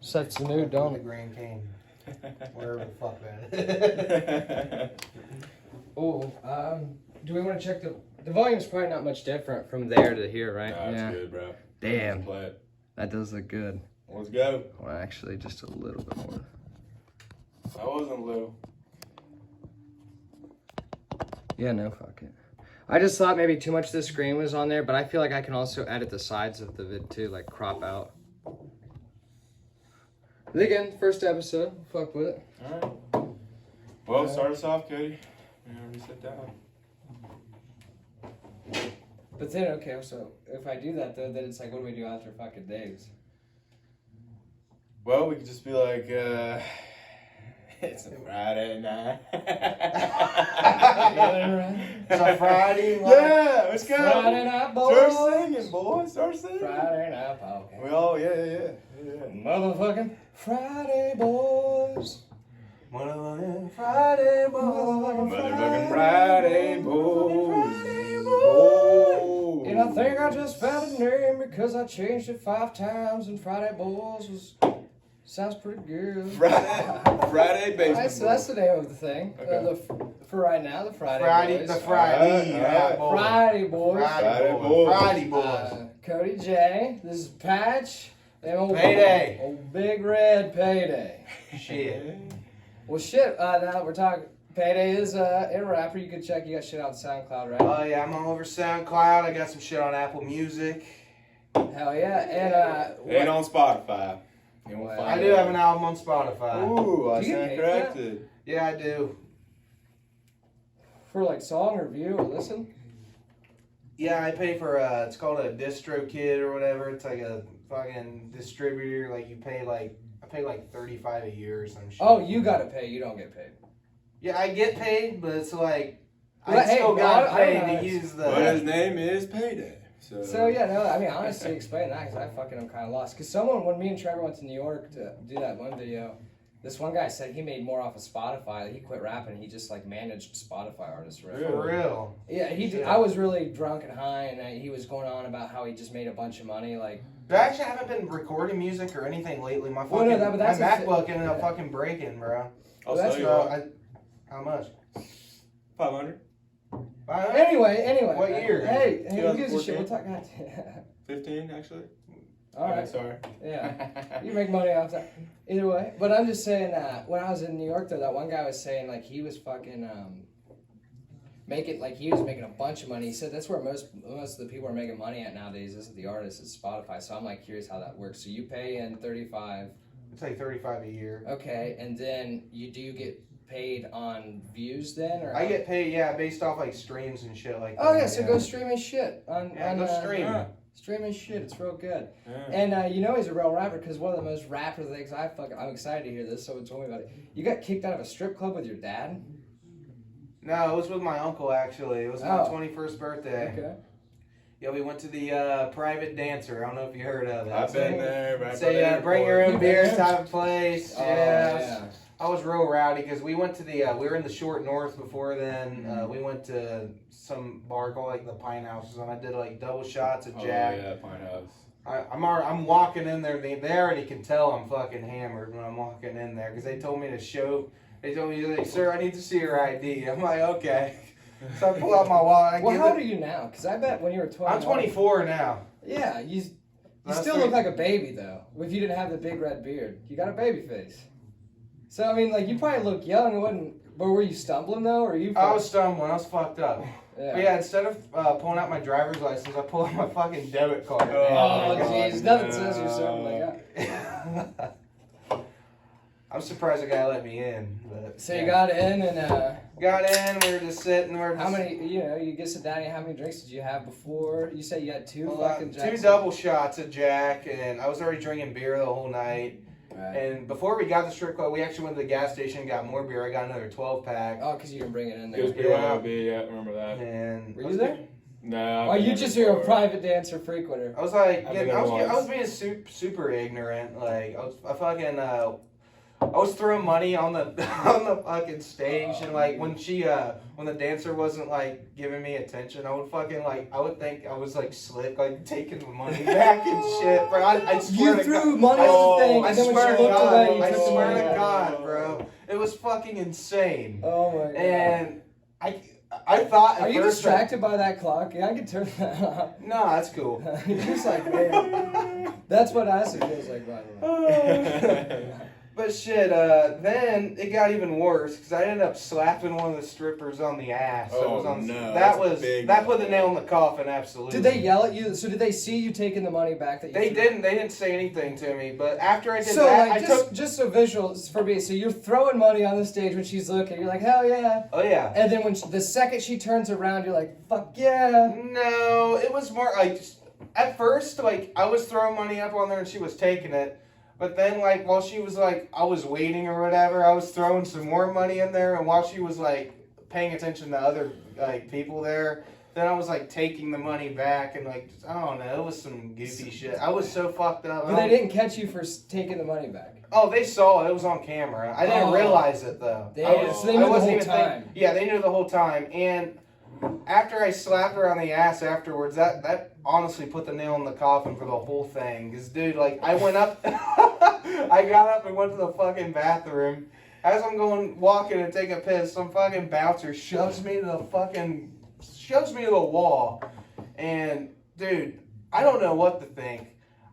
Sets the mood, don't The it? Grand Canyon. Wherever the fuck that is. Oh, do we want to check the volume's probably not much different from there to here, right? Nah, it's good, bro. Damn. Play it. That does look good. Let's go. Well, actually, just a little bit more. That wasn't little. Yeah, no, fuck it. I just thought maybe too much of the screen was on there, but I feel like I can also edit the sides of the vid too, like crop out. But again, first episode, fuck with it. Alright. Well, start us off, Cody. Reset down. But then, okay, so if I do that though, then it's like, what do we do after fucking days? Well, we could just be like, it's a Friday night. It's a Friday. Yeah, let's go. Friday night, boys. Start singing, boys. Start singing. Friday night, okay. We all, yeah. Motherfucking Friday, boys. Motherfucking Friday, Motherfucking Friday, boys. And I think I just found a name because I changed it 5 times, and Friday Boys sounds pretty good. Friday basement. Alright, so that's the name of the thing. Okay. For right now, the Friday Boys. The Friday. Alright. Boy. Friday Boys. Friday boys. Friday boys. Cody J. This is Patch. And old, Payday. Old Big Red Payday. Shit. Well, shit. Now that we're talking, Payday is a rapper. You can check. You got shit on SoundCloud, right? Oh yeah, I'm all over SoundCloud. I got some shit on Apple Music. Hell yeah. And And on Spotify. And we'll Wow. find I do out. have an album on Spotify. Ooh, I Do you stand hate that? corrected. Yeah, I do. for like song or view or listen. Yeah, I pay for it's called a DistroKid or whatever. It's like a fucking distributor. Like you pay like I pay like $35 a year or some shit. Oh, you gotta pay. You don't get paid. Yeah, I get paid, but it's like Well, I hey, still I gotta don't pay know. to use the. But his name is Payday. So yeah, no, I mean honestly, explain that because I fucking am kind of lost. Because when me and Trevor went to New York to do that one video, this one guy said he made more off of Spotify. He quit rapping. He just like managed Spotify artists. Right? Really? For real. Yeah, he did. Shit. I was really drunk and high, and he was going on about how he just made a bunch of money. Like, I actually haven't been recording music or anything lately. My Well, no, fucking but that's my a MacBook ended up yeah. fucking breaking, bro. I'll Well, sell you So one. how much? 500. anyway. What year? Hey, who gives a shit? 2014? We'll talk. 15, actually. All Okay, right. sorry. Yeah. You make money off that. Either way. But I'm just saying, when I was in New York, though, that one guy was saying, like, he was fucking, he was making a bunch of money. He said that's where most of the people are making money at nowadays, isn't the artists, it's Spotify. So I'm, like, curious how that works. So you pay in 35. It's like $35 a year. Okay, and then you get paid on views then? Or I get paid, yeah, based off like streams and shit like that. Oh, yeah, so go streaming shit. On go stream. Yeah. Streaming shit, it's real good. Yeah. And you know he's a real rapper because one of the most rapper things I'm excited to hear this. Someone told me about it. You got kicked out of a strip club with your dad? No, it was with my uncle actually. It was my Oh. 21st birthday. Okay. Yeah, we went to the Private Dancer. I don't know if you heard of it. I've been there. Right Say, by the bring your airport. own beer type of place. Oh, Yeah. yeah. I was real rowdy because we went to the, we were in the short north before then. We went to some bar called like the Pine Houses and I did like double shots of Oh, Jack. yeah, Pine House. I'm walking in there, they already can tell I'm fucking hammered when I'm walking in there because they told me, like, sir, I need to see your ID. I'm like, okay. So I pull out my wallet. Well, how old are you now? Because I bet when you were 12. I'm 24 now. Yeah, you That's still right. look like a baby though. If you didn't have the big red beard, you got a baby face. So I mean, like you probably look young. It wasn't. But were you stumbling though, or you? I was stumbling. I was fucked up. Yeah. But yeah, instead of pulling out my driver's license, I pulled out my fucking debit card. Oh God, jeez, nothing says you're stumbling. no. I'm surprised the guy let me in. But So yeah. you got in and got in. We were just sitting. how many? You get sit down. How many drinks did you have before? You said you had two fucking two Jacks. double shots of Jack, and I was already drinking beer the whole night. Right. And before we got to the strip club, we actually went to the gas station and got more beer. I got another 12-pack. Oh, because you didn't bring it in It was there. Yeah. BYOB, yeah, remember that. And Were you there? No. Oh, you just you're a private dancer frequenter. I was like, I've yeah, been I was there being super ignorant. Like I fucking I was throwing money on the on the fucking stage, and like when the dancer wasn't like giving me attention, I would fucking like I would think I was like slick, like taking the money back and shit. Bro, I swear You to threw God, money on the thing, I and then when swear she to looked God, away, you I took the swear money to back. God, bro, it was fucking insane. Oh my god. And I thought. Are at you first distracted by that clock? Yeah, I can turn that off. No, that's cool. You're just like, man. That's what acid feels like, by the way. But shit, then it got even worse because I ended up slapping one of the strippers on the ass. Oh, was on, no, that that's was big. that put the nail in the coffin. Absolutely. Did they yell at you? So did they see you taking the money back that you They threw? didn't. They didn't say anything to me. But after I did So that, like I just took. just so visuals for me. So you're throwing money on the stage when she's looking. You're like, hell yeah. Oh yeah. And then when the second she turns around, you're like, fuck yeah. No, it was more like at first, like I was throwing money up on there and she was taking it. But then, like, while she was, like, I was waiting or whatever, I was throwing some more money in there. And while she was, like, paying attention to other, like, people there, then I was, like, taking the money back. And, like, I don't know. It was some goofy shit. I was so fucked up. But they didn't catch you for taking the money back. Oh, they saw it. It was on camera. I didn't Oh. realize it, though. Damn. So they knew the wasn't whole even time. Yeah, they knew the whole time. And after I slapped her on the ass afterwards, that honestly put the nail in the coffin for the whole thing. Because, dude, like, I went up, I got up and went to the fucking bathroom. As I'm walking to take a piss, some fucking bouncer shoves me to the wall. And, dude, I don't know what to think.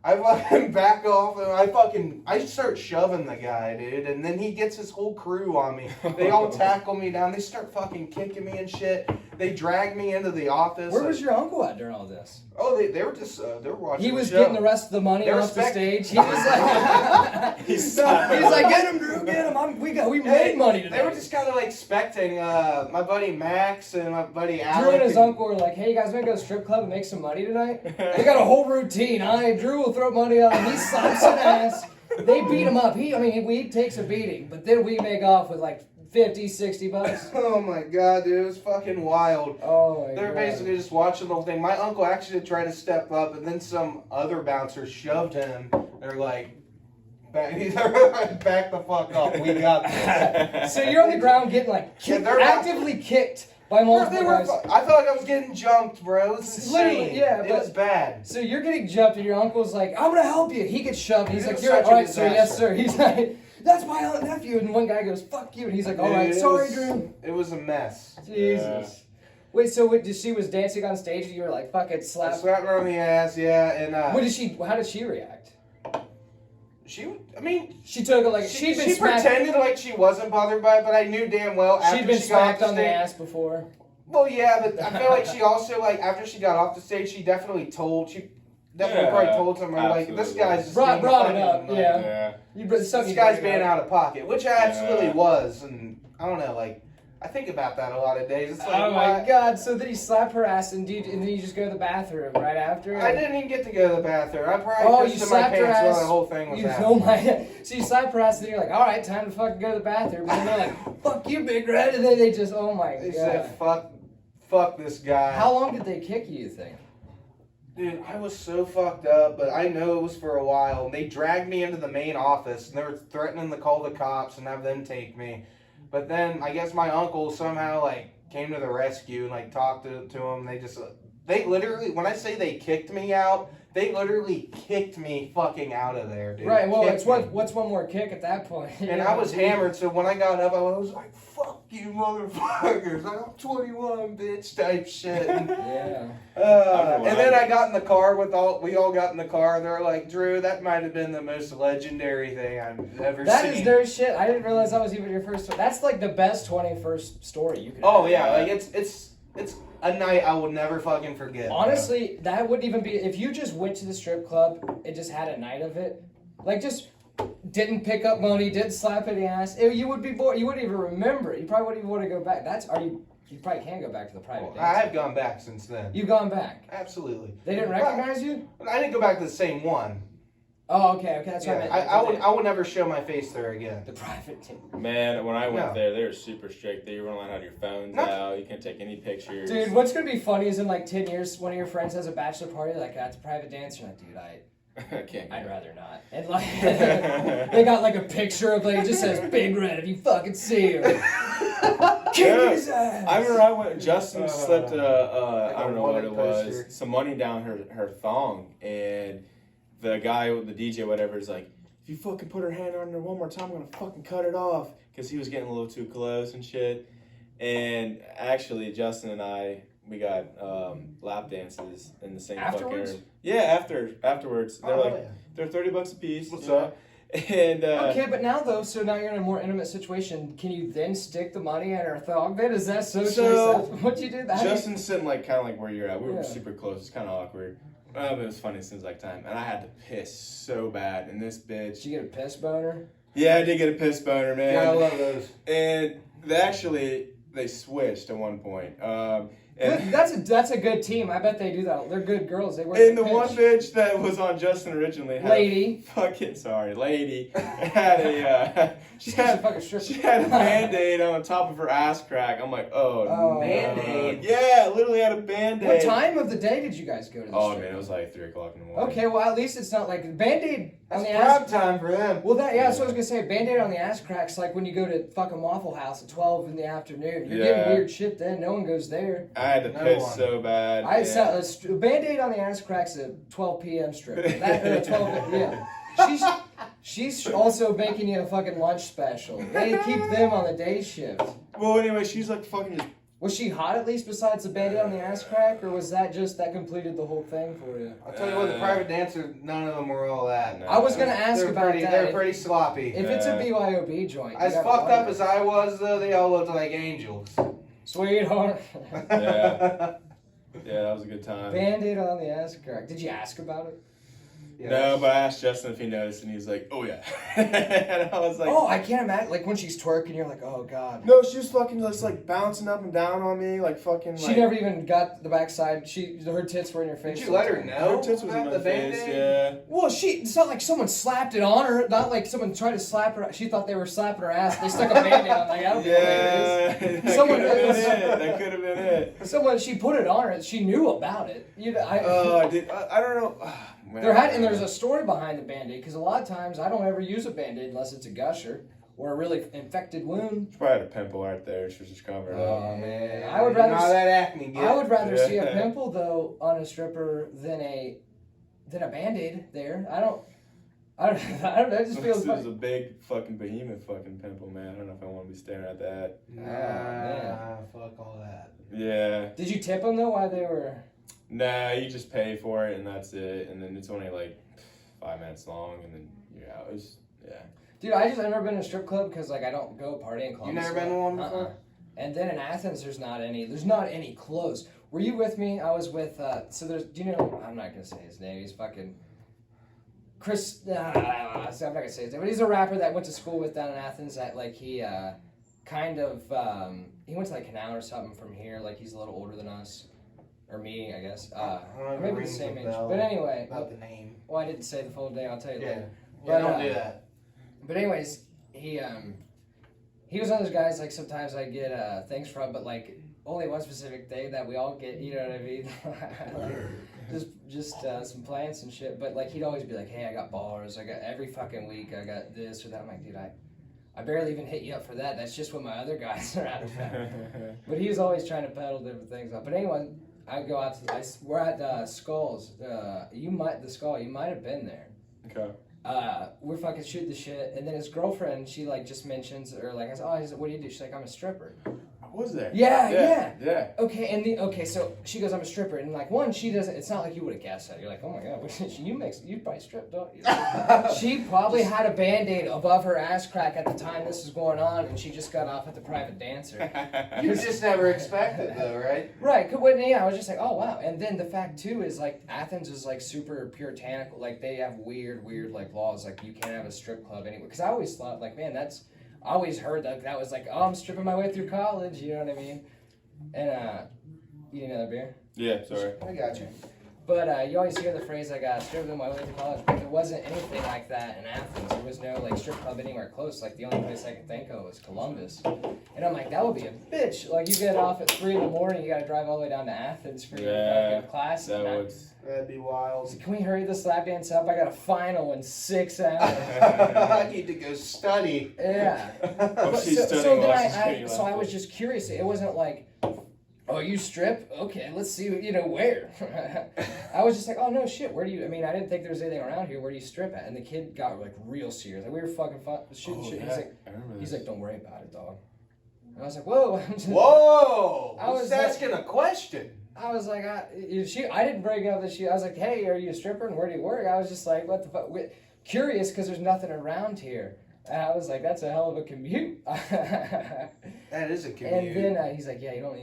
I fucking back off and I start shoving the guy, dude, and then he gets his whole crew on me. They all tackle me down. They start fucking kicking me and shit. They drag me into the office. Where was your uncle at during all this? Oh, they were just they were watching. He was the show. getting the rest of the money They off the respect- stage. He was like, he's like, get him, Drew, get him. We made money today. They were just kind of like spectating. My buddy Max and my buddy Alec. Drew and his uncle were like, hey, you guys want to go to the strip club and make some money tonight? They got a whole routine. Drew will throw money on him. He slaps an ass. They beat him up. He takes a beating, but then we make off with like 50, 60 bucks. Oh my god, dude, it was fucking wild. Oh my They're god. basically just watching the whole thing. My uncle actually tried to step up, and then some other bouncer shoved him. They're like, back the fuck up. We got this. So you're on the ground getting like actively kicked by multiple guys. I felt like I was getting jumped, bro. It was insane. Literally, yeah, it but- was bad. So you're getting jumped, and your uncle's like, "I'm gonna help you." He gets shoved. And he's It like, was "You're such a all right, sir. Yes, disaster. sir." He's like, "That's my aunt and nephew." And one guy goes, "Fuck you," and he's like, "All Dude, right, it sorry, was- Drew." It was a mess. Jesus. Wait, so she was dancing on stage, and you were like, "Fucking I slap." slapped her on the ass, yeah, and How did she react? she She took it like she'd been she smacked. pretended like she wasn't bothered by it, but I knew damn well after She'd been she got off smacked the on the stage. ass before. Well, yeah, but I feel like she also like after she got off the stage, she definitely probably told someone like this guy's just Brought being it fucking, up, like, yeah. This guy's being out of pocket, which I absolutely was, and I don't know, like I think about that a lot of days. It's like, Oh my why- god! So then you slap her ass, and then you just go to the bathroom right after. I didn't even get to go to the bathroom. I Oh, probably you pissed in my slapped her pants while ass. the whole thing was You happening. know my. So you slap her ass, and then you're like, all right, time to fucking go to the bathroom. And then they're like, fuck you, Big Red. And then they just, oh my They god. said, fuck this guy. How long did they kick you think? Dude, I was so fucked up, but I know it was for a while. And they dragged me into the main office, and they were threatening to call the cops and have them take me. But then I guess my uncle somehow like came to the rescue and like talked to him. They literally, when I say they kicked me out, they literally kicked me fucking out of there, dude. Right, well, Kicked it's me. what's one more kick at that point? And I was hammered, so when I got up, I was like, fuck you motherfuckers. I'm 21, bitch, type shit. And, Yeah. and then I got in the car we all got in the car, and they're like, Drew, that might have been the most legendary thing I've ever That seen. is their shit. I didn't realize that was even your first story. That's like the best 21st story you could Oh have. yeah, like it's a night I will never fucking forget. Honestly, that wouldn't even be if you just went to the strip club and just had a night of it, like just didn't pick up money, didn't slap any ass. You would be bored. You wouldn't even remember it. You probably wouldn't even want to go back. You probably can go back to the private I dance. have gone back since then. You've gone back. Absolutely. They didn't recognize you. I didn't go back to the same one. Oh, okay, that's what I Yeah, meant. I would never show my face there again. The private team. Man, when I went No. there, they were super strict. They weren't allowed to have your phones No. out. You can't take any pictures. Dude, what's gonna be funny is in like 10 years, one of your friends has a bachelor party, like, it's a private dance. You're like, dude, I can't. I'd rather not. And like, they got like a picture of like, it just says Big Red if you fucking see him. Kick his ass. I remember Justin slipped I don't know what it wanted was, poster. some money down her thong, and the guy, the DJ, whatever, is like, if you fucking put her hand on her one more time, I'm gonna fucking cut it off, because he was getting a little too close and shit. And actually, Justin and I, we got lap dances in the same Afterwards? fucking. Yeah, afterwards. They're Oh, like yeah. they're $30 a piece. What's you know? up? And Okay, but now though, so now you're in a more intimate situation. Can you then stick the money at her thong? Then is that so? What'd you do? That Justin's sitting like kind of like where you're at. We were Yeah. super close. It's kind of awkward. But it was funny since like time, and I had to piss so bad. And this bitch. Did you get a piss boner? Yeah, I did get a piss boner, man. Yeah, I love those. And they switched at one point. And That's a good team. I bet they do that. They're good girls. They work. and the one bitch that was on Justin originally had Lady. lady had a she had fucking stripper. she had a Band-Aid on the top of her ass crack. I'm like, oh, Oh, no. Band-Aid? Yeah, literally had a Band-Aid. What time of the day did you guys go to the Oh strip man, it club? was like 3:00 in the morning. Okay, well at least it's not like Band-Aid on That's the ass. prime time for them. Well, that's what I was gonna say. Band-Aid on the ass cracks like when you go to fucking Waffle House at 12 in the afternoon. You're getting Yeah. weird shit then. No one goes there. I had to No piss one. so bad. I yeah. saw a Band-Aid on the ass cracks at 12 p.m. strip. That 12. Yeah. She's also making you a fucking lunch special. They keep them on the day shift. Well, anyway, she's like fucking just. Was she hot at least besides the Band-Aid on the ass crack, or was that just that completed the whole thing for you? I'll tell you what, the private dancers, none of them were all that. No. I was gonna ask They're about pretty, that. they're pretty sloppy. If it's a BYOB joint, you As gotta fucked up wonder. as I was, though, they all looked like angels. Sweetheart. Yeah. Yeah, that was a good time. Band-Aid on the ass crack. Did you ask about it? No, but I asked Justin if he noticed, and he's like, "Oh yeah." And I was like, Oh, I can't imagine. Like when she's twerking, you're like, oh god. "No, she was fucking just like bouncing up and down on me, like fucking." She like, never even got the backside. Her tits were in your face. Did you let her know? Her tits was in about my the face. Band-Aid? Yeah. Well, it's not like someone slapped it on her. Not like someone tried to slap her. She thought they were slapping her ass. They stuck a Band-Aid on. Like, I don't know what it Yeah. is. That Someone- could have been it. That could have been it. Someone, she put it on her. She knew about it. Oh, I did. I don't know. And there's a story behind the Band-Aid, because a lot of times I don't ever use a Band-Aid unless it's a gusher or a really infected wound. She probably had a pimple right there. She was just covering it up. Oh man, Yeah, I would rather. Not that acne get. I would rather see a Yeah. pimple though on a stripper than a Band-Aid there. I don't. That just feels This was funny. a big fucking behemoth fucking pimple, man. I don't know if I want to be staring at that. Nah, fuck all that. Yeah. Did you tip them though while they were? Nah, you just pay for it and that's it. And then it's only like 5 minutes long and then you're out. Yeah. Dude, I've never been to a strip club because like I don't go party in Columbus. never been to one before? Uh-uh. And then in Athens, there's not any close. Were you with me? I was with. So there's. Do you know? I'm not gonna say his name. He's fucking. Chris. So I'm not gonna say his name, but he's a rapper that went to school with down in Athens. That like he kind of he went to like Canal or something from here. Like he's a little older than us. Or me, I guess. don't Maybe the rings same a age. bell But anyway. About the name. Well, I didn't say the full name. I'll tell you Yeah. later. Yeah, But, don't do that. But anyways, he was one of those guys like sometimes I get things from, but like only one specific thing that we all get. You know what I mean? Like, just some plants and shit. But like he'd always be like, "Hey, I got bars. I got every fucking week. I got this or that." I'm like, "Dude, I barely even hit you up for that. That's just what my other guys are out of town." But he was always trying to peddle different things up. But anyway, I go out to we're at Skulls. You might have been there. Okay. We're fucking shooting the shit, and then his girlfriend, she like just mentions, or like I said, "Oh, what do you do?" She's like, "I'm a stripper." I was there. Yeah. Okay, so she goes, "I'm a stripper," and like she doesn't. It's not like you would have guessed that. You're like, "Oh my god, you probably strip, don't you?" She probably had a Band-Aid above her ass crack at the time this was going on, and she just got off at the private dancer. You just never expect it, though, right? Right, yeah, I was just like, oh wow. And then the fact too is like Athens is like super puritanical, like they have weird like laws, like you can't have a strip club anywhere. Because I always thought like, man, I always heard that was like, oh, I'm stripping my way through college, you know what I mean? And you need another beer? Yeah, sorry. I got you. But you always hear the phrase, I got strip in my way to college, but there wasn't anything like that in Athens. There was no like strip club anywhere close. Like the only place I could think of was Columbus. And I'm like, that would be a bitch. Like you get off at 3 in the morning, you gotta drive all the way down to Athens for your fucking class. That'd be wild. So can we hurry this lap dance up? I got a final in 6 hours. I need to go study. Yeah. Oh, she's so studying then while she's getting so I left was just curious. It wasn't like, oh, you strip? Okay, let's see, where. I was just like, oh, no shit, where do you, I mean, I didn't think there was anything around here. Where do you strip at? And the kid got, like, real serious. Like, we were fucking shooting shit. He's like, don't worry about it, dog. And I was like, whoa. Whoa! I was Just asking a question. I was like, I didn't bring up that she, I was like, hey, are you a stripper and where do you work? I was just like, what the fuck? Curious because there's nothing around here. And I was like, that's a hell of a commute. That is a commute. And then he's like, yeah, you don't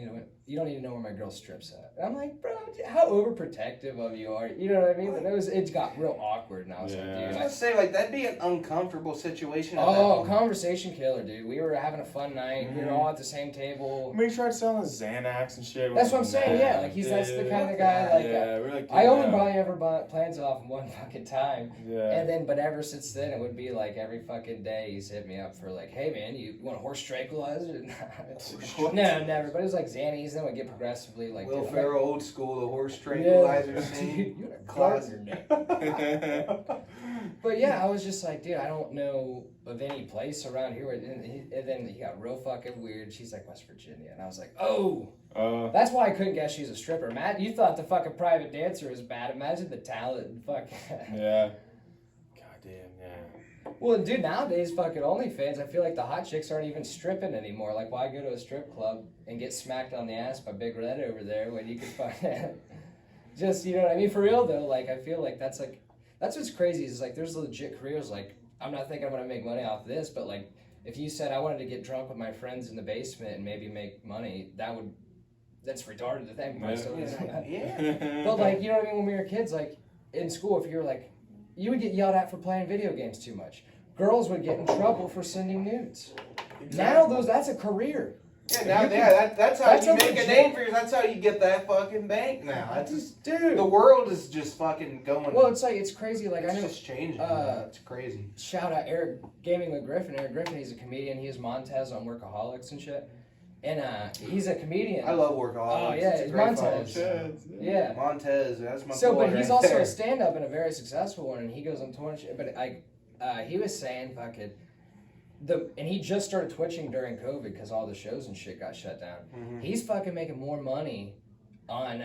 need to know where my girl strips at. And I'm like, bro, how overprotective of you are you? You know what I mean? But it got real awkward, and I was like, I was dude. gonna say, like, that'd be an uncomfortable situation. At that Oh, point. conversation killer, dude. We were having a fun night. We were all at the same table. We tried selling us Xanax and shit. That's what I'm saying, yeah. Like, that's the kind of guy, like, we're like, I only probably ever bought plans off in one fucking time. Yeah. And then, but ever since then, it would be like every fucking day he's hit me up for like, hey man, you want a horse tranquilizer? No, never. But it was like Xannies, then would get progressively like. Will dude, Ferrell, old school, the horse tranquilizer yeah. scene. Dude, you're a Classic. gardener. But yeah, I was just like, dude, I don't know of any place around here. And then he got real fucking weird. She's like West Virginia, and I was like, oh. That's why I couldn't guess she's a stripper. Matt, you thought the fucking private dancer was bad. Imagine the talent and fuck. Yeah. Goddamn, yeah. Well, dude, nowadays fucking OnlyFans, I feel like the hot chicks aren't even stripping anymore. Like, why go to a strip club and get smacked on the ass by Big Red over there when you could fucking just, you know what I mean? For real though, like I feel like that's what's crazy is like there's legit careers. Like I'm not thinking I'm gonna make money off this, but like if you said I wanted to get drunk with my friends in the basement and maybe make money, that's retarded to think. Yeah. But like, you know what I mean? When we were kids, like in school, if you were like, you would get yelled at for playing video games too much. Girls would get in trouble for sending nudes. Now that's a career. Yeah, that's how you make legit a name for yourself. That's how you get that fucking bank now. That's just, dude. the world is just fucking going. Well, it's crazy. Like it's I know. just changing. It's crazy. Shout out Eric Gaming with Griffin. Eric Griffin, he's a comedian. He is Montez on Workaholics and shit. And he's a comedian. I love Workaholics. Oh yeah, it's a great Montez. phone. Yeah. Montez, that's my So, boy but he's right also there. a stand-up and a very successful one, and he goes on tour and shit. But he was saying fucking. And he just started twitching during COVID because all the shows and shit got shut down. Mm-hmm. He's fucking making more money on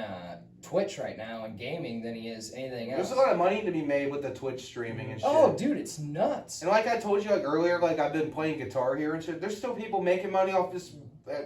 Twitch right now and gaming than he is anything else. There's a lot of money to be made with the Twitch streaming and shit. Oh, dude, it's nuts. And like I told you like earlier, like I've been playing guitar here and shit. There's still people making money off this.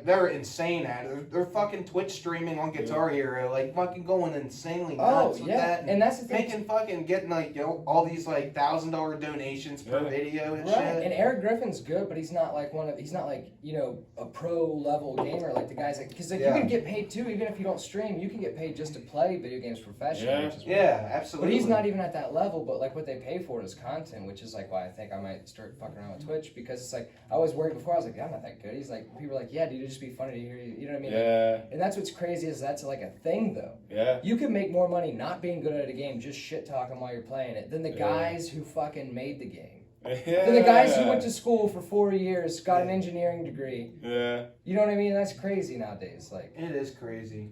They're insane at it. They're fucking Twitch streaming on Guitar Hero, like fucking going insanely nuts with that. And that's the thing. Making fucking getting like all these like $1,000 donations per video and Right, shit. and Eric Griffin's good, but he's not like a pro level gamer like the guys because you can get paid too even if you don't stream. You can get paid just to play video games professionally. Which is Absolutely. But he's not even at that level. But like what they pay for is content, which is like why I think I might start fucking around with Twitch because it's like I was worried before. I was like, I'm not that good. He's like, people are like, yeah, dude, it'd just be funny to hear you. You know what I mean? Yeah. And that's what's crazy is that's like a thing though. Yeah. You can make more money not being good at a game, just shit talking while you're playing it, than the guys who fucking made the game. Yeah. Than the guys who went to school for 4 years, got an engineering degree. Yeah. You know what I mean? That's crazy nowadays. Like, It is crazy.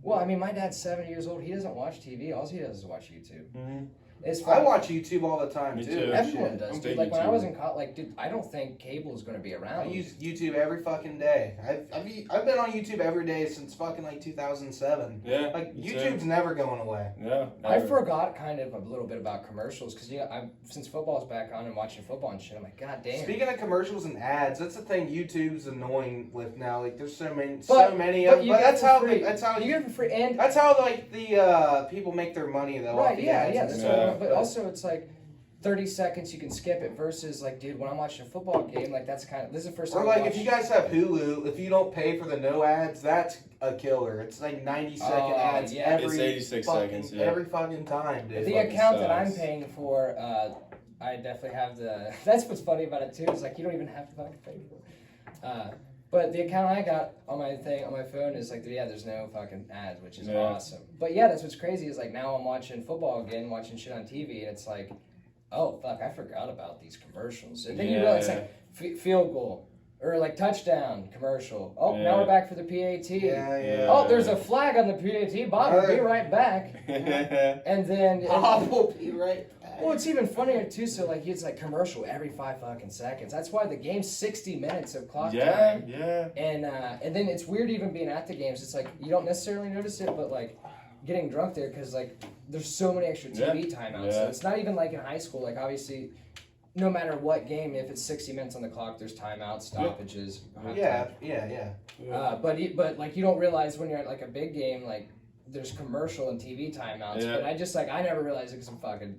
well, I mean, my dad's 70 years old. He doesn't watch TV. All he does is watch YouTube. Mm-hmm. It's I fun. watch YouTube all the time Me too. too. Everyone Shit. does, I'm dude. big Like when I YouTuber. was in college, like, dude, I don't think cable is going to be I around. use YouTube every fucking day. I've been on YouTube every day since fucking like 2007. Yeah. Like me too. YouTube's never going away. Yeah. I never. forgot kind of a little bit about commercials because since football's back on and watching football and shit, I'm like, god damn. Speaking of commercials and ads, that's the thing YouTube's annoying with now. Like there's so many But of them. you But get that's it for how free. that's how You get it for free and that's how like the people make their money though. off right, the yeah, ads yeah. and That's stuff. what, but also it's like 30 seconds you can skip it versus like, dude, when I'm watching a football game, like that's kind of this is the first time. Or I like if watched- you guys have Hulu, if you don't pay for the no ads, that's a killer. It's like 90-second ads yeah. every It's 86 fucking, seconds, yeah. every fucking time, dude. the fucking account that I'm sucks. paying for, I definitely have the. That's what's funny about it too. Is like you don't even have to fucking pay for it. But the account I got on my phone is like, yeah, there's no fucking ads, which is Yeah. awesome. But yeah, that's what's crazy is like now I'm watching football again, watching shit on TV, and it's like, oh fuck, I forgot about these commercials. And then you realize like field goal or like touchdown commercial. Oh, now we're back for the PAT. Yeah. Oh, there's a flag on the PAT bottom. Be right back. Yeah. And then I'll be right back. well, it's even funnier too. So like it's like commercial every 5 fucking seconds. That's why the game's 60 minutes of clock time. Yeah. And then it's weird even being at the games. It's like you don't necessarily notice it, but like getting drunk there because like there's so many extra TV timeouts. So it's not even like in high school. Like obviously, no matter what game, if it's 60 minutes on the clock, there's timeouts, stoppages. Yeah. But like you don't realize when you're at like a big game, like there's commercial and TV timeouts. Yeah. But I never realized it because I'm fucking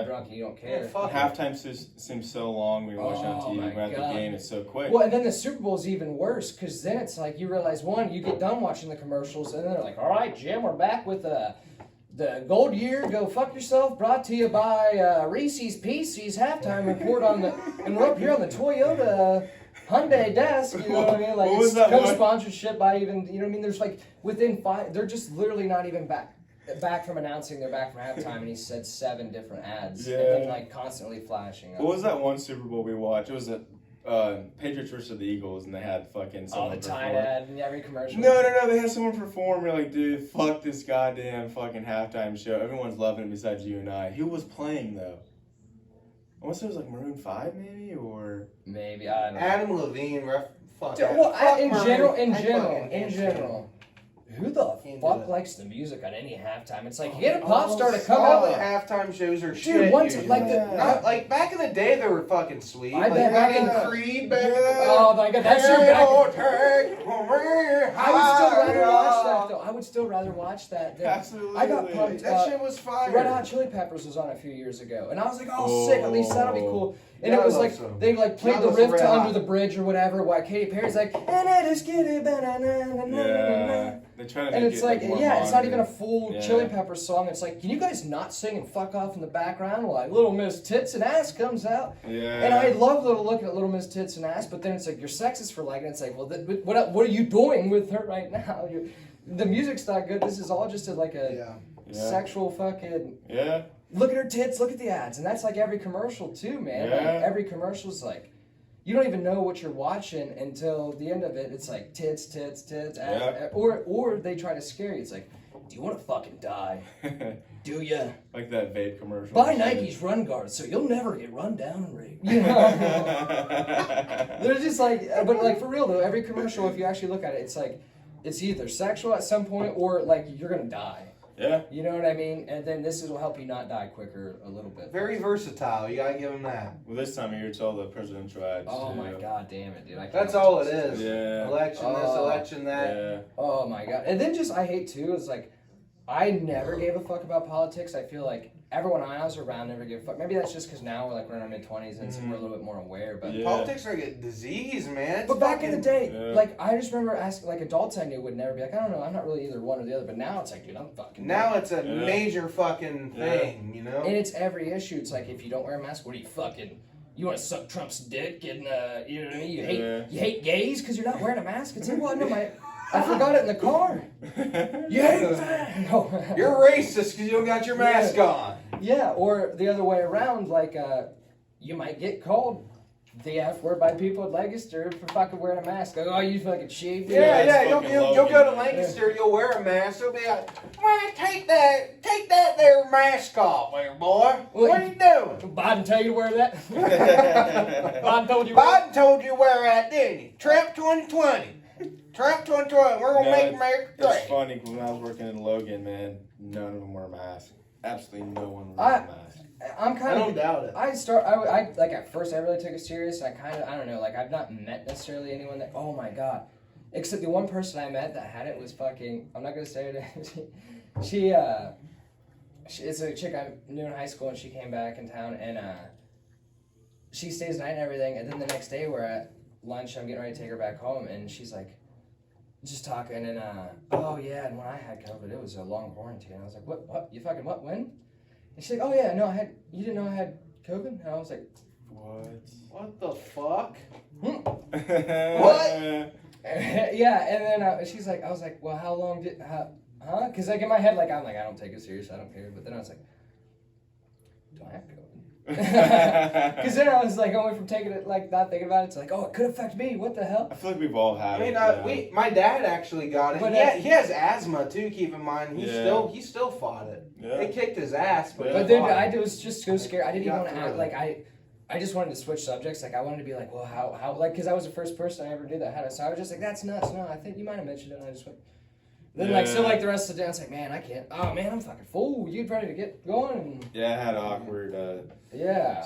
drunk and you don't care. Yeah, fuck it. Halftime seems so long when you watch it on TV. my When we're at God. the game, it's so quick. Well, and then the Super Bowl is even worse because then it's like you realize one, you get done watching the commercials, and then they're like, "All right, Jim, we're back with the Gold Year Go Fuck Yourself, brought to you by Reese's Pieces halftime report on the, and we're up here on the Toyota Hyundai desk." You know what I mean? Like What was it's that one? co-sponsorship by even, you know what I mean? There's like within 5, they're just literally not even back from announcing they're back from halftime, and he said 7 different ads, and then like constantly flashing. What was that one Super Bowl we watched? It was the Patriots versus the Eagles, and they had fucking All someone the tie perform. ad in every commercial. No, they had someone perform. We're like, dude, fuck this goddamn fucking halftime show. Everyone's loving it besides you and I. Who was playing though? I want to say it was like Maroon 5 maybe, or... Maybe, I don't know. Adam Levine, fuck. Well, Fuck in Maroon. general, I fucking who the Can't do fuck it. likes the music on any halftime? It's like you get a pop star to come all the out. halftime shows are shit. once- usually. like the- Not- like back in the day, they were fucking sweet. I like bet back fucking in- Creed back in the day. Oh my god, that's your back. I I would still rather watch that though. I would still rather watch that. Than, Absolutely. I got pumped. That shit was fire. Red Hot Chili Peppers was on a few years ago, and I was like, "Oh, sick! At least that'll be cool." And Yeah, it was I like love some. they like played I the love riff some to Red Under Hot. the Bridge or whatever, while Katy Perry's like, "And I just get it, Yeah. They're trying to make and it's it like, more yeah, it's not even a modern. full Yeah. Chili Peppers song. It's like, can you guys not sing and fuck off in the background while like, Little Miss Tits and Ass comes out? Yeah. And I love looking at Little Miss Tits and Ass, but then it's like, you're sexist for liking it. It's like, well, what are you doing with her right now? The music's not good. This is all just like a sexual fucking... Yeah. Look at her tits, look at the ads. And that's like every commercial too, man. Yeah. Like every commercial's like, you don't even know what you're watching until the end of it. It's like tits, Yeah. or they try to scare you. It's like, do you want to fucking die? Do ya? Like that vape commercial. Buy Nike's Run Guards so you'll never get run down and raped. You know? They're just like, but like for real though, every commercial, if you actually look at it, it's like, it's either sexual at some point or like you're gonna die. Yeah. You know what I mean? And then this will help you not die quicker a little bit. Very versatile. You gotta give them that. Well, this time of year, it's all the presidential ads. Oh too. my god damn it, dude. I can't That's watch all it this. is. Yeah. Election this, Oh. election that. Yeah. Oh my god. And then just I hate too is like I never gave a fuck about politics. I feel like everyone I was around never gave a fuck. Maybe that's just because now we're in our mid-20s and so we're a little bit more aware. But Yeah. Politics are like a disease, man. It's but back in the day, Yeah. like I just remember asking like adults I knew would never be like, I don't know, I'm not really either one or the other. But now it's like, dude, I'm fucking Now it's a Yeah. major fucking thing, you know? and it's every issue. It's like if you don't wear a mask, what are you fucking? You want to suck Trump's dick and you know what I mean? You hate gays because you're not wearing a mask. It's like, well, no, I forgot it in the car. You hate that? No. You're racist because you don't got your mask on. Yeah, or the other way around, like you might get called the F word by people at Lancaster for fucking wearing a mask. Like, oh, you fucking sheep. Yeah, it's yeah. You'll fucking go to Logan. Lancaster, you'll wear a mask. They'll be like, "Man, take that there mask off, there, boy. What are you doing?" Biden tell you to wear that? Biden told you. Biden told you to wear that, didn't he? Trump 2020. Trump 2020. We're gonna No, make America It's great. funny when I was working in Logan, man. None of them wear masks. Absolutely no one I- wears a mask. I'm kind of. doubt it. I like at first I really took it serious. I don't know, like I've not met necessarily anyone that, oh my god, except the one person I met that had it was fucking, I'm not gonna say her name. she it's a chick I knew in high school and she came back in town and she stays the night and everything, and then the next day we're at lunch, I'm getting ready to take her back home and she's like just talking and oh yeah, and when I had COVID it was a long quarantine. I was like, what you fucking what, when? And she's like, oh yeah, no, you didn't know I had COVID? And I was like, What the fuck? What? Yeah, and then she's like, I was like, well, how long huh? Because like in my head, like I'm like, I don't take it serious, I don't care. But then I was like, do I have COVID? Because then I was like, only from taking it, like not thinking about it, it's like, oh, it could affect me. What the hell? I feel like we've all had I it. mean, my dad actually got it. But, He has asthma too. Keep in mind, he still fought it. Yeah. They kicked his ass, but But dude, I was just so scared. I didn't even want to Got act through like I just wanted to switch subjects. Like I wanted to be like, well, how, like, because I was the first person I ever did that had it. So I was just like, that's nuts. No, I think you might have mentioned it. And I just went. Then like so like the rest of the day, I was like, man, I can't. Oh man, I'm fucking full. You ready to get going? Yeah, I had an awkward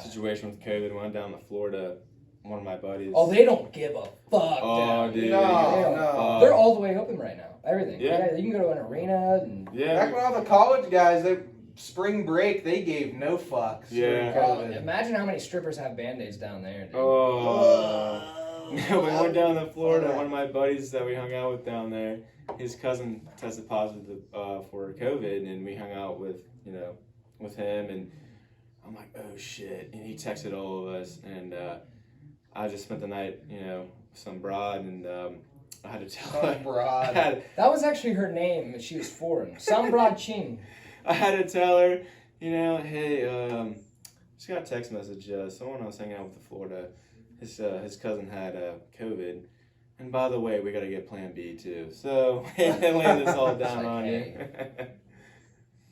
situation with COVID. Went down to Florida. One of my buddies. Oh, they don't give a fuck. Oh, down dude. here. No. They're all the way open right now. Everything. Yeah. You can go to an arena and. Back when all the college guys, spring break, they gave no fucks. Yeah. during COVID. Imagine how many strippers have Band-Aids down there, dude. Oh. We went down to Florida. One of my buddies that we hung out with down there, his cousin tested positive for COVID, and we hung out with him, and I'm like, oh shit, and he texted all of us, and I just spent the night, with some broad, and I had to tell her. Broad. That was actually her name, and she was foreign. Sambrad Ching. I had to tell her, hey, just got a text message. Someone I was hanging out with in Florida, his cousin had COVID. And by the way, we got to get Plan B too. So we lay this all down on you.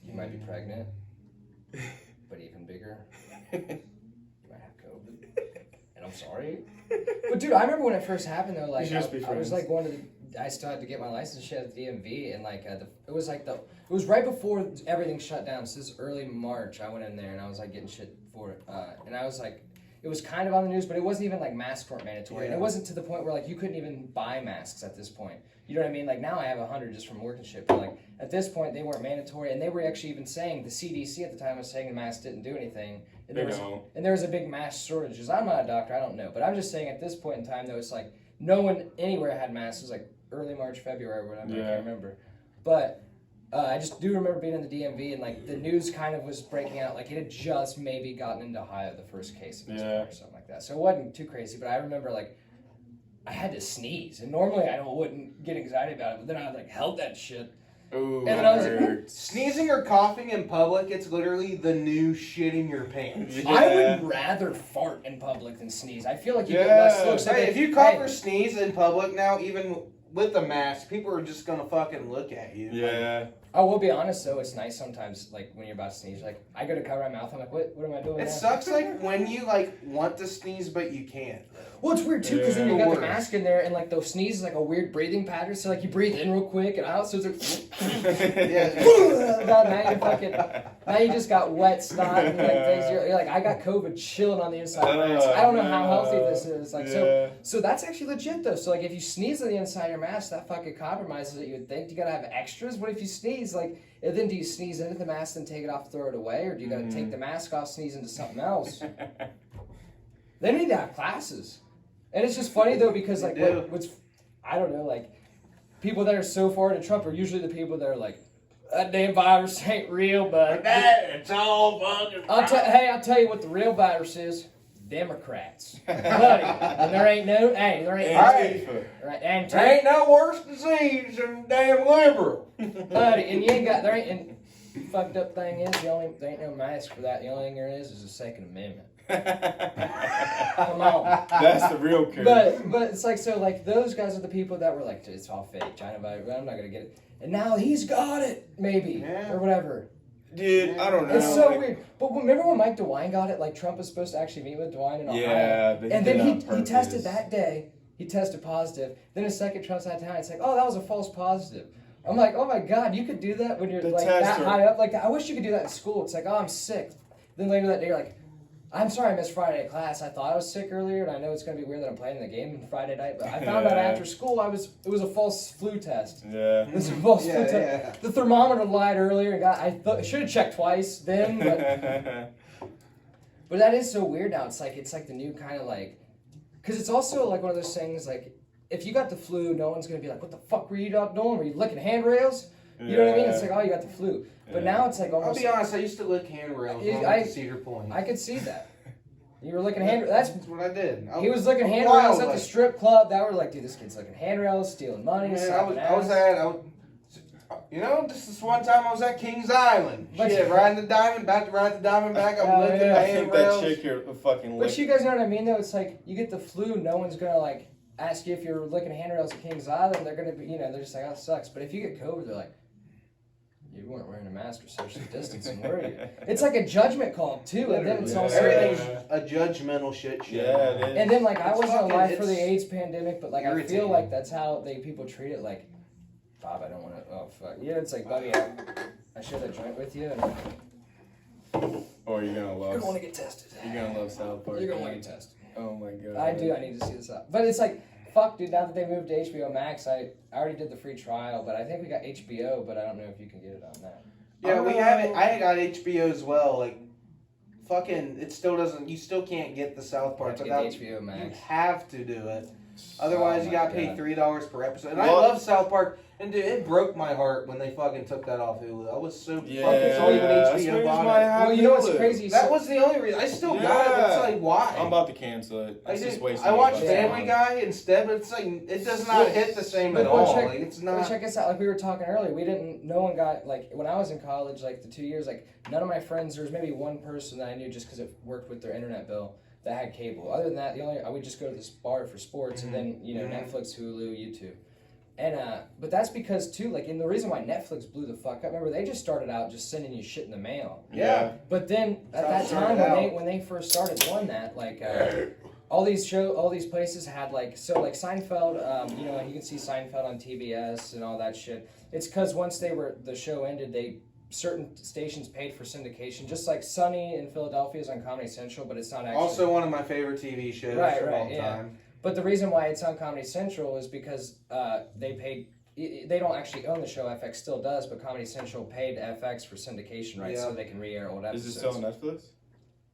You might be pregnant, but even bigger, you might have COVID. And I'm sorry. But dude, I remember when it first happened though, like I was like going to I still had to get my license shit at the DMV, and like it was right before everything shut down. So this is early March. I went in there and I was like getting shit for it, and I was like. It was kind of on the news, but it wasn't even like masks weren't mandatory. Yeah. And it wasn't to the point where like you couldn't even buy masks at this point. You know what I mean? Like now I have 100 just from work and shit. But like at this point they weren't mandatory, and they were actually even saying the CDC at the time was saying the masks didn't do anything. And there was a big mask shortage. Because I'm not a doctor, I don't know, but I'm just saying at this point in time though, it's like no one anywhere had masks. It was like early March, February, or whatever. I can't remember, but. I just do remember being in the DMV and like the news kind of was breaking out, like it had just maybe gotten into Ohio, the first case of this or something like that. So it wasn't too crazy, but I remember like I had to sneeze, and normally I wouldn't get anxiety about it, but then I like held that shit. Ooh, and then I was like, sneezing or coughing in public, it's literally the new shitting your pants. Yeah. I would rather fart in public than sneeze. I feel like you get less looks. Hey, if you cough or sneeze in public now, even with the mask, people are just gonna fucking look at you. Yeah. I will be honest though, it's nice sometimes, like when you're about to sneeze, like I go to cover my mouth, I'm like, what am I doing? It now? sucks like when you like want to sneeze but you can't. Well, it's weird too because then you got the Worse. mask in there, and like those sneezes like a weird breathing pattern. So like you breathe in real quick and out, so it's like now you just got wet snot and like things. You're like, I got COVID chilling on the inside of my mask. I don't know how healthy this is. Like so that's actually legit though. So like if you sneeze on the inside of your mask, that fucking compromises it. You would think you gotta have extras. What if you sneeze like? And then do you sneeze into the mask and take it off, throw it away, or do you gotta take the mask off, sneeze into something else? They need to have classes. And it's just funny though because like what's I don't know, like people that are so far into Trump are usually the people that are like, that damn virus ain't real, but It's all fucking. I'll tell you what the real virus is. Democrats. Buddy. And there ain't no worse disease than damn liberal. buddy, and you ain't got there ain't and fucked up thing is there ain't no mask for that. The only thing there is the Second Amendment. Come on. That's the real curse. But it's like so like those guys are the people that were like it's all fake China virus. I'm not gonna get it. And now he's got it maybe or whatever. Dude, I don't know. It's so weird. But remember when Mike DeWine got it? Like Trump was supposed to actually meet with DeWine in Ohio. Yeah, and then he tested that day. He tested positive. Then a second Trump's out of town. It's like, oh, that was a false positive. I'm like, oh my God, you could do that when you're like that high up. Like I wish you could do that in school. It's like, oh, I'm sick. Then later that day, you're like, I'm sorry I missed Friday night class. I thought I was sick earlier, and I know it's gonna be weird that I'm playing the game on Friday night. But I found out after school it was a false flu test. Yeah. It was a false flu test. The thermometer lied earlier, and I should have checked twice then. But that is so weird now. It's like the new kind of like, because it's also like one of those things like, if you got the flu, no one's gonna be like, what the fuck were you up doing? Were you licking handrails? You know what I mean? It's like, oh, you got the flu. But now it's like almost. I'll be honest, I used to lick handrails I at Cedar Point. I could see that. You were looking hand. That's what I did. he was looking I'm handrails wild, at the like- strip club. That were like, dude, this kid's looking handrails, stealing money. Man, slapping I was ass. you know, this one time I was at Kings Island. But- Shit, riding the diamond, about to ride the Diamondback. I'm Oh, looking yeah. at I think that handrails. chick here fucking But licked. you guys know what I mean, though. It's like you get the flu. No one's gonna like ask you if you're looking handrails at Kings Island. They're gonna be, you know, they're just like, oh, it sucks. But if you get COVID, they're like, you weren't wearing a mask or social distancing, were you? It's like a judgment call too, and then it's Yeah. also Everything's a judgmental shit show. Yeah, it is. and then like I It's wasn't fucking- alive for the it's AIDS pandemic, but like I feel irritating. like that's how people treat it. Like, Bob, I don't want to. Oh fuck, yeah. It's like, Bobby, I share that joint with you, and Or you're gonna you're love. gonna want to get tested. You're gonna love South Park. You're gonna want to get tested. Oh my god. I do. I need to see this out. But it's like, fuck, dude. Now that they moved to HBO Max, I already did the free trial, but I think we got HBO, but I don't know if you can get it on that. Yeah, we have it. I got HBO as well. Like, fucking, it still doesn't. You still can't get the South You Park have to without. get the HBO You Max. have to do it. Otherwise, Oh you my got to pay God. $3 per episode. And Well- I love South Park. And dude, it broke my heart when they fucking took that off Hulu. I was so Yeah, fucking sorry when that's HBO the reason bought why I it. have Well, you know what's Hulu. crazy? That So- was the only reason. I still got it. But it's like, why? I'm about to cancel it. I It's just did. wasting. I watched $8 a Family month. Guy instead, but it's like it does not hit the same But at well, all. check- Like it's Well, not. check us out. Like we were talking earlier, no one got, like, when I was in college, like the 2 years, like none of my friends, there was maybe one person that I knew just because it worked with their internet bill that had cable. Other than that, I would just go to this bar for sports and then, Mhm. Netflix, Hulu, YouTube. And, but that's because too, like, and the reason why Netflix blew the fuck up, remember, they just started out just sending you shit in the mail. Yeah. But then at That's how that it time started when they first started doing that, like all these places had like Seinfeld, you can see Seinfeld on TBS and all that shit. It's because once the show ended, certain stations paid for syndication, just like Sunny in Philadelphia is on Comedy Central, but it's not actually. Also, one of my favorite TV shows Right, of all yeah. time. But the reason why it's on Comedy Central is because they paid. They don't actually own the show. FX still does, but Comedy Central paid FX for syndication rights so Yeah. they can re-air old episodes. Is it still on Netflix?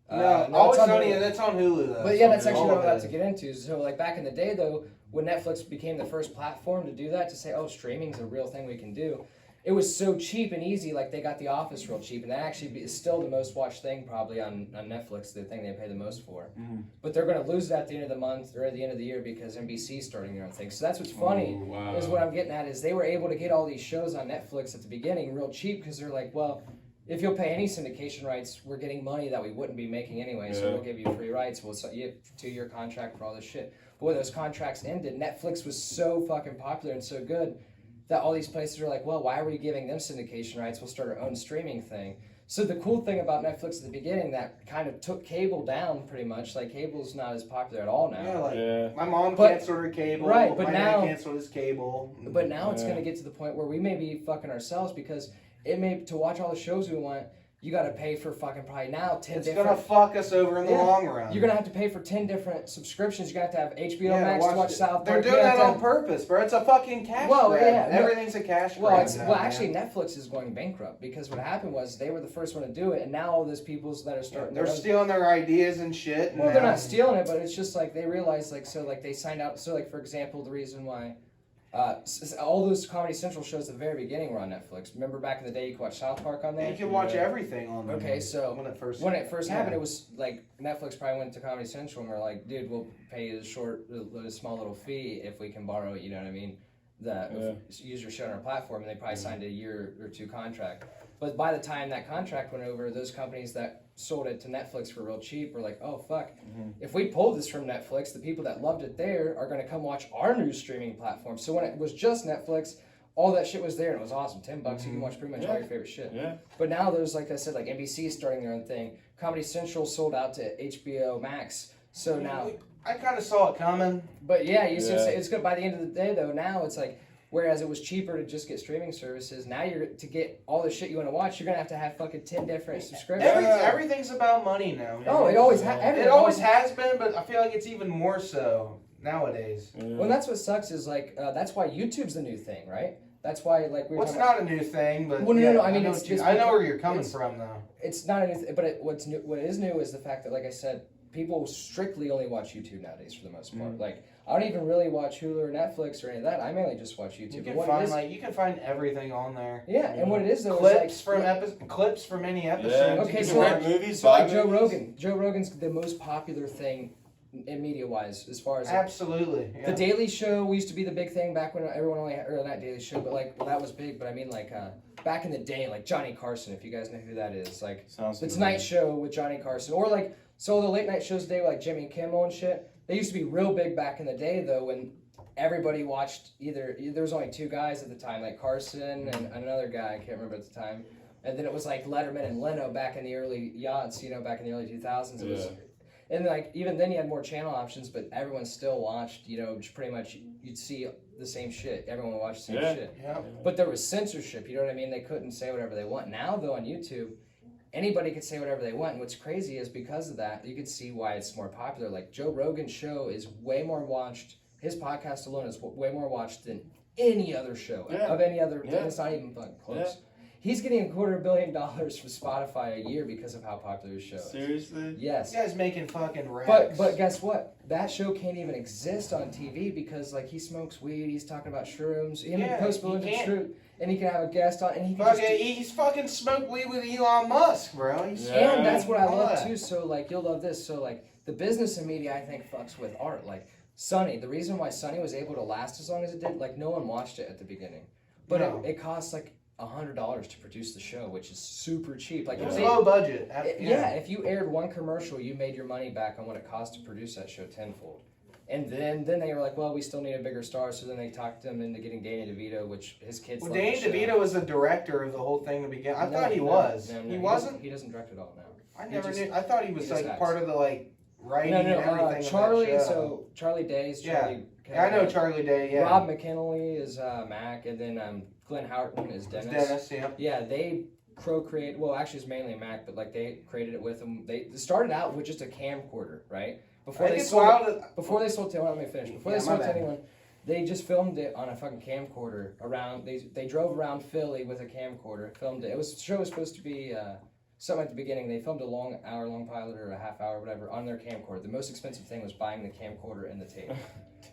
No, it's it's on on Hulu. that's on Hulu though. But yeah, that's All actually what I'm of about it. to get into. So, like, back in the day, though, when Netflix became the first platform to do that, to say, oh, streaming's a real thing we can do, it was so cheap and easy. Like, they got The Office real cheap, and that actually is still the most watched thing probably on Netflix, the thing they pay the most for. Mhm. But they're going to lose that at the end of the month or at the end of the year because NBC's starting their own thing. So that's what's funny. Oh, wow. Is what I'm getting at is they were able to get all these shows on Netflix at the beginning real cheap because they're like, well, if you'll pay any syndication rights, we're getting money that we wouldn't be making anyway, so Yeah. we'll give you free rights. We'll you have a 2-year contract for all this shit. But when those contracts ended, Netflix was so fucking popular and so good that all these places were like, well, why are we giving them syndication rights? We'll start our own streaming thing. So the cool thing about Netflix at the beginning that kind of took cable down pretty much, like cable's not as popular at all now. Yeah, like Yeah. my mom But- canceled her cable. right, but my now- dad canceled his cable. But now it's Yeah. going to get to the point where we may be fucking ourselves because to watch all the shows we want, you got to pay for fucking probably now 10 it's different. gonna fuck us over in the Yeah. long run. You're gonna have to pay for 10 different subscriptions. You're gonna have to have HBO Yeah, Max to watch it. South Park. They're You're doing gonna that have on to purpose, bro. It's a fucking cash Well, grab. yeah, no- Everything's a cash Well, grab. it's now, well man. actually Netflix is going bankrupt because what happened was they were the first one to do it, and now all those people that are starting. They're their own- stealing their ideas and shit. Well, and they're now- not stealing it, but it's just like they realized they signed out. So like for example, the reason why. All those Comedy Central shows at the very beginning were on Netflix. Remember back in the day you could watch South Park on there? You can watch Yeah. everything on there. Okay, so when it first When it happened, yeah. it was like Netflix probably went to Comedy Central and were like, "Dude, we'll pay you a small little fee if we can borrow it." You know what I mean? Use your show on our platform, and they probably signed a year or two contract. But by the time that contract went over, those companies that sold it to Netflix for real cheap were like, "Oh fuck! If we pull this from Netflix, the people that loved it there are going to come watch our new streaming platform." So when it was just Netflix, all that shit was there and it was awesome. $10, you can watch pretty much all your favorite shit. Yeah. But now there's, like I said, like NBC is starting their own thing. Comedy Central sold out to HBO Max. So now, I kind of saw it coming. but yeah, you see, Yeah. it's good. By the end of the day, though, now it's like, whereas it was cheaper to just get streaming services, now to get all the shit you want to watch, you're gonna have fucking 10 different subscriptions. Everything's about money now. Man. Oh, it always It always has been, but I feel like it's even more so nowadays. Well, that's what sucks is like that's why YouTube's the new thing, right? That's why like we were What's talking not a new thing, but Well, no, yeah, no, I mean, know it's what you- just I know because where you're coming it's- from though. it's not anything, but what's new? What is new is the fact that, like I said, people strictly only watch YouTube nowadays for the most part. Like I don't even really watch Hulu or Netflix or any of that. I mainly just watch YouTube. You But can what it find is- you can find everything on there. yeah, and what it is though Clips is from like, clips from any episode. Yeah. Okay, You so can like- rent movies, so like buy Joe movies. Rogan. Joe Rogan's the most popular thing in media wise as far as like, Absolutely. Yeah. The Daily Show used to be the big thing back when everyone only had, or not Daily Show, but like well, that was big. But I mean like back in the day, like Johnny Carson, if you guys know who that is, like Sounds the familiar. Tonight Show with Johnny Carson, or like so the late night shows today, like Jimmy Kimmel and shit. They used to be real big back in the day though, when everybody watched either there was only two guys at the time, like Carson and another guy I can't remember at the time, and then it was like Letterman and Leno back in the early yachts, back in the early 2000s. It was. And like even then you had more channel options, but everyone still watched, pretty much you'd see the same shit. Everyone would watch the same shit. Yeah. But there was censorship, you know what I mean? They couldn't say whatever they want. Now though on YouTube, anybody could say whatever they want. And what's crazy is because of that, you can see why it's more popular. Like Joe Rogan's show is way more watched. His podcast alone is way more watched than any other show of any other. Yeah. It's not even fucking close. Yeah. He's getting $250 million from Spotify a year because of how popular his show is. Seriously? Yes. This guy's making fucking racks. But guess what? That show can't even exist on TV because like he smokes weed, he's talking about shrooms, him and Post Malone he can't. shroom, and he can have a guest on, and he can Fucking, just. he's fucking smoked weed with Elon Musk, bro. He's Yeah. And that's what I all love that. too. So like you'll love this. So like the business and media I think fucks with art. Like Sonny, the reason why Sonny was able to last as long as it did, like no one watched it at the beginning, but No. it costs like $100 to produce the show, which is super cheap. Like It if was they- low budget. yeah, if you aired one commercial, you made your money back on what it cost to produce that show tenfold. And then they were like, well, we still need a bigger star, so then they talked him into getting Danny DeVito, which his kids Well, love Danny the show. DeVito was the director of the whole thing to begin. I No, thought he no, was. no, He he wasn't. He doesn't direct at all now. I he never just- knew. I thought he was he just like acts. part of the like writing No, and everything. of that Charlie. show. So Charlie Day's Charlie. Yeah, I know Charlie Day. Yeah, Rob McKinley is Mac, and then Glenn Howerton is It's Dennis. Dennis. Yeah. Yeah, they co-create. Well, actually, it's mainly Mac, but like they created it with them. They started out with just a camcorder, right? Before I they think it's sold. wild. Before they sold to let me finish. Before Yeah, they my sold to bad. anyone, they just filmed it on a fucking camcorder around. They drove around Philly with a camcorder, filmed it. The show was supposed to be something at the beginning. They filmed a hour-long pilot or a half-hour, whatever, on their camcorder. The most expensive thing was buying the camcorder and the tape.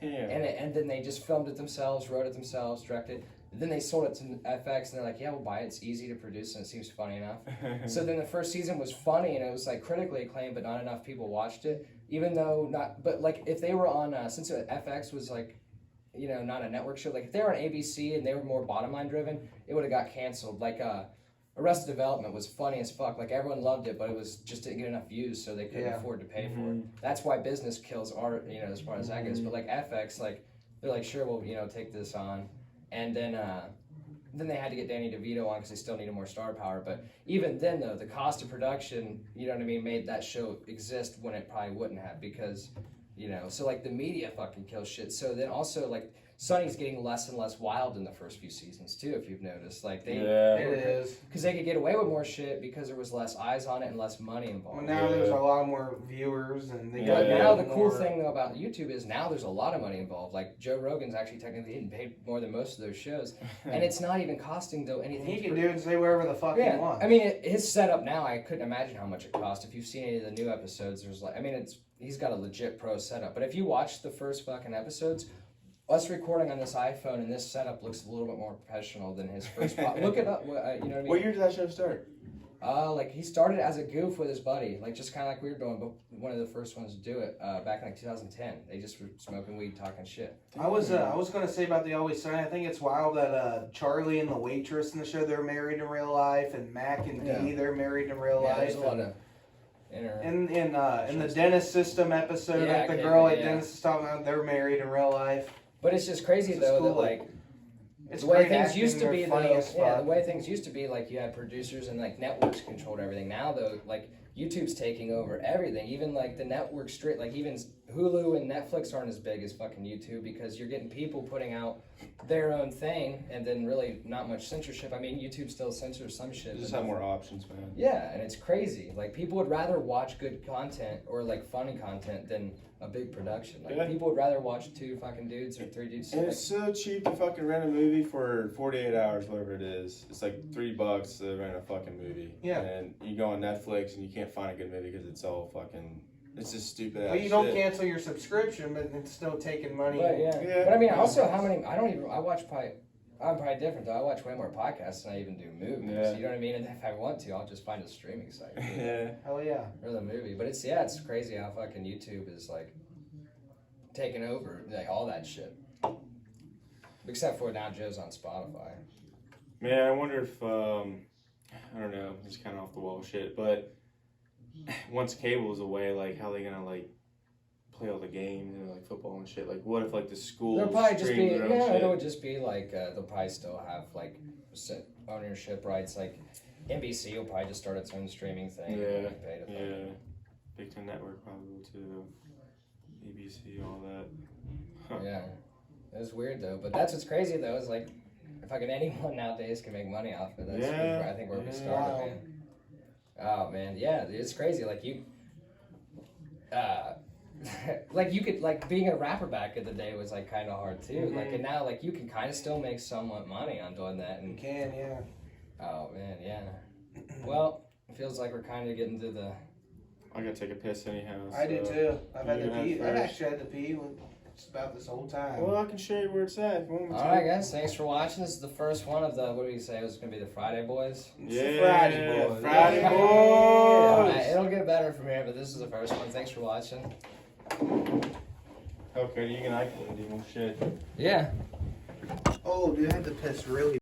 Damn. And then they just filmed it themselves, wrote it themselves, directed. Then they sold it to FX, and they're like, "Yeah, we'll buy it. It's easy to produce, and it seems funny enough." So then the first season was funny, and it was like critically acclaimed, but not enough people watched it. Even though not, but like if they were on, since FX was like, not a network show. Like if they were on ABC and they were more bottom line driven, it would have got canceled. Like Arrested Development was funny as fuck. Like everyone loved it, but it was just didn't get enough views, so they couldn't afford to pay for it. That's why business kills art. As far as that goes. But like FX, like they're like, sure, we'll take this on, and then they had to get Danny DeVito on because they still needed more star power. But even then, though, the cost of production, made that show exist when it probably wouldn't have because, so like the media fucking kills shit. So then also like Sonny's getting less and less wild in the first few seasons too, if you've noticed. Like It is. because they could get away with more shit because there was less eyes on it and less money involved. Well, now there's a lot more viewers, and they But got now the cool more- thing though about YouTube is now there's a lot of money involved. Like Joe Rogan's actually technically getting paid more than most of those shows, and it's not even costing though anything. He to can do and say whatever the fuck he wants. I mean, his setup now, I couldn't imagine how much it cost. If you've seen any of the new episodes, there's like, he's got a legit pro setup. But if you watch the first fucking episodes, us recording on this iPhone and this setup looks a little bit more professional than his first. Look it up. You know what I mean? What year did that show start? Like he started as a goof with his buddy, like just kind of like we were doing, but one of the first ones to do it back in like 2010. They just were smoking weed, talking shit. I was gonna say about the Always Sunny. I think it's wild that Charlie and the waitress in the show, they're married in real life, and Mac and Dee, they're married in real Yeah, life. there's a lot of inner. In the Dentist System episode, Yeah, like the okay, girl at yeah. Dentist is talking about, they're married in real life. But it's just crazy It's though cool, that like It's the way great things acting, used to they're be funny though, as yeah, the fuck. way things used to be, like you had producers and like networks controlled everything. Now though, like YouTube's taking over everything. Even like the network straight, like even Hulu and Netflix aren't as big as fucking YouTube because you're getting people putting out their own thing and then really not much censorship. I mean, YouTube still censors some shit. You just but have more options, man. yeah, and it's crazy. Like people would rather watch good content or like funny content than a big production. Like Yeah. people would rather watch two fucking dudes or three dudes. And like, it's so cheap to fucking rent a movie for 48 hours, whatever it is. It's like $3 to rent a fucking movie. Yeah. And you go on Netflix and you can't find a good movie because it's all fucking It's just stupid ass Well, you don't shit. cancel your subscription, but it's still taking money. But yeah. Yeah. But I mean, also, how many? I watch probably. I'm probably different though. I watch way more podcasts than I even do movies. Yeah. You know what I mean? And if I want to, I'll just find a streaming site Yeah. Hell yeah. or the movie. But it's crazy how fucking YouTube is like taking over like all that shit. Except for now, Joe's on Spotify. Man, I wonder if I don't know. It's kind of off the wall shit, but once cable's away, like how they gonna like play all the games and like football and shit? Like, what if like the school They'll probably just be stream their own shit? it'll just be like they'll probably still have like ownership rights. Like NBC will probably just start its own streaming thing. Yeah, Pay to yeah. Big Ten Network probably will too. ABC, all that. Huh. Yeah, it's weird though. But that's what's crazy though is like, fucking anyone nowadays can make money off of it. That's Yeah, I think where we yeah. started, Wow. man. Oh man, yeah, it's crazy. Like you, like you could like being a rapper back in the day was like kind of hard too. Mhm. Like and now like you can kind of still make somewhat money on doing that. You And can, yeah. oh man, yeah. Well, it feels like we're kind of getting to the. I gotta take a piss anyhow. I do so- too. I've had to You have pee. I've first. actually had to pee just about this whole time. Well, I can show you where it's at. If you want me to. All right, guys. Thanks for watching. This is the first one of the. What do we say? It was gonna be the Friday Boys. It's Yeah, the Friday boys. Friday Yeah. boys. All right, it'll get better from here, but this is the first one. Thanks for watching. Okay, you can I can do more shit. Yeah. Oh, dude, I had to piss really